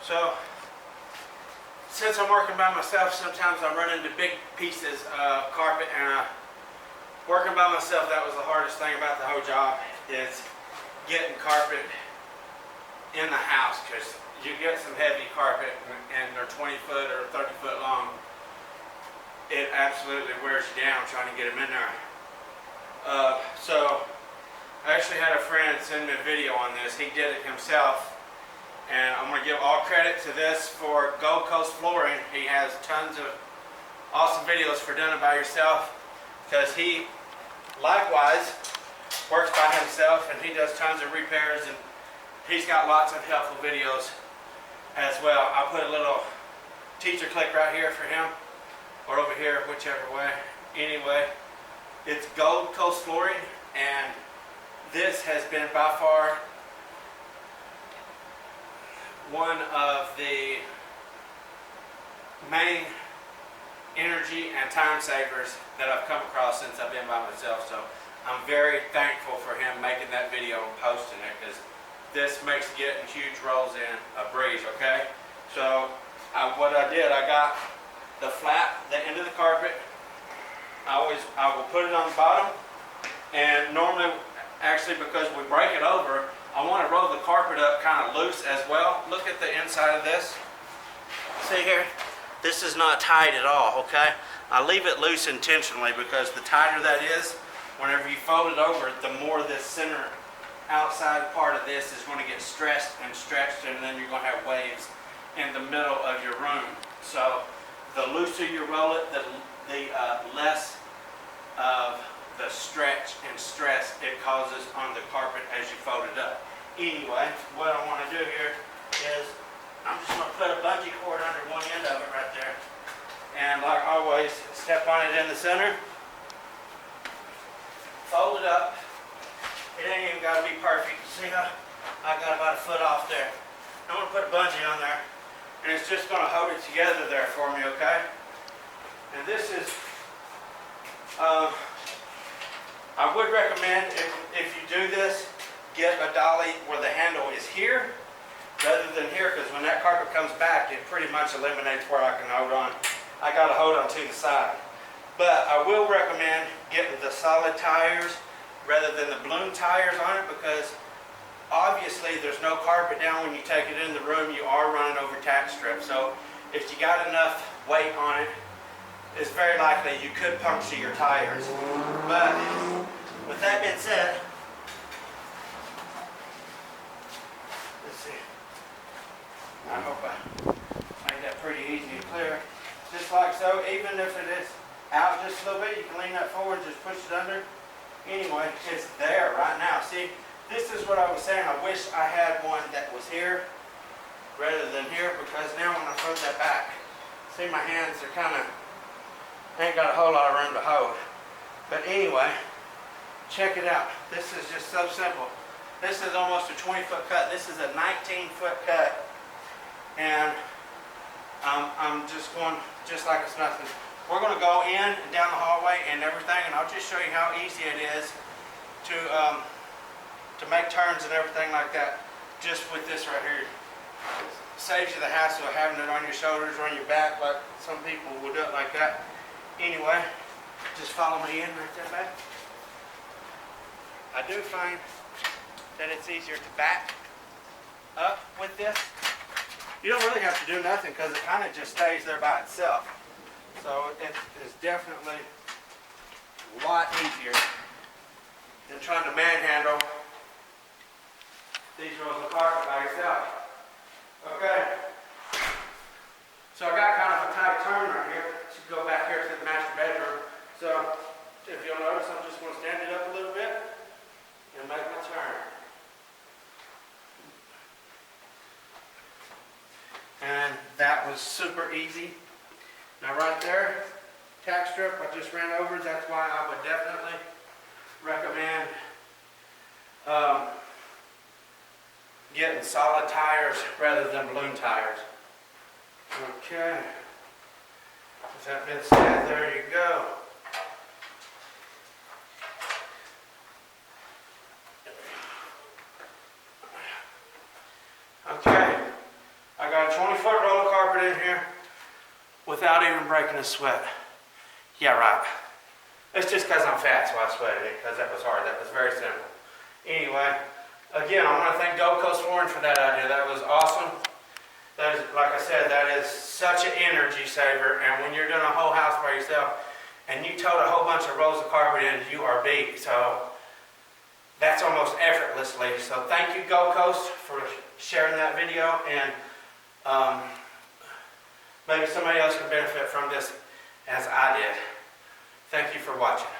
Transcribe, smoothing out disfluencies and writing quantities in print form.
So, since I'm working by myself, sometimes I run into big pieces of carpet, and working by myself, that was the hardest thing about the whole job, is getting carpet in the house, because you get some heavy carpet and they're 20 foot or 30 foot long. It absolutely wears you down trying to get them in there. So I actually had a friend send me a video on this. He did it himself, and I'm going to give all credit to this for Gold Coast Flooring. He has tons of awesome videos for doing it by yourself, because he likewise works by himself and he does tons of repairs, and he's got lots of helpful videos as well. I'll put a little teacher click right here for him, or over here, whichever way. Anyway, it's Gold Coast Flooring, and this has been by far one of the main energy and time savers that I've come across since I've been by myself. So I'm very thankful for him making that video and posting it, because this makes getting huge rolls in a breeze. Okay, so what I did, I got the end of the carpet. I will put it on the bottom, and normally, actually, because we break it over, I want to roll the carpet up kind of loose as well. Look at the inside of this. See here? This is not tight at all, okay? I leave it loose intentionally, because the tighter that is, whenever you fold it over, the more this center outside part of this is going to get stressed and stretched, and then you're going to have waves in the middle of your room. So the looser you roll it, the less of the stretch and stress it causes on the carpet as you fold it up. Anyway, what I want to do here is I'm just going to put a bungee cord under one end of it right there, and like always, step on it in the center, fold it up. It ain't even got to be perfect. See how I got about a foot off there. I'm going to put a bungee on there, and it's just going to hold it together there for me, okay? And this is, I would recommend, if you do this, get a dolly where the handle is here rather than here, because when that carpet comes back, it pretty much eliminates where I can hold on. I got to hold on to the side. But I will recommend getting the solid tires rather than the balloon tires on it, because obviously there's no carpet down when you take it in the room. You are running over tack strips. So if you got enough weight on it, it's very likely you could puncture your tires. But with that being said, let's see. I hope I made that pretty easy and clear. Just like so. Even if it is out just a little bit, you can lean that forward, just push it under. Anyway, it's there right now. See, this is what I was saying. I wish I had one that was here rather than here, because now when I throw that back, see, my hands are kind of, ain't got a whole lot of room to hold. But anyway, check it out. This is just so simple. This is almost a 20-foot cut. This is a 19-foot cut. And I'm just going just like it's nothing. We're going to go in and down the hallway and everything, and I'll just show you how easy it is to make turns and everything like that, just with this right here. It saves you the hassle of having it on your shoulders or on your back, like some people will do it like that. Anyway, just follow me in right there back. I do find that it's easier to back up with this. You don't really have to do nothing, because it kind of just stays there by itself. So it is definitely a lot easier than trying to manhandle these rolls of carpet by yourself. Okay. So I got kind of a tight turn right here to go back here to the master bedroom. So if you'll notice, I'm just going to stand it up a little bit and make my turn. And that was super easy. Now right there, tack strip I just ran over. That's why I would definitely recommend getting solid tires rather than balloon tires. Okay. With that being said, there you go. Okay. I got a carpet in here without even breaking a sweat. Yeah, right. It's just because I'm fat, so I sweated it, because that was hard. That was very simple. Anyway, again, I want to thank Gold Coast Flooring for that idea. That was awesome. That is, like I said, that is such an energy saver. And when you're doing a whole house by yourself and you tote a whole bunch of rolls of carpet in, you are beat. So that's almost effortlessly. So thank you, Gold Coast, for sharing that video. And maybe somebody else can benefit from this as I did. Thank you for watching.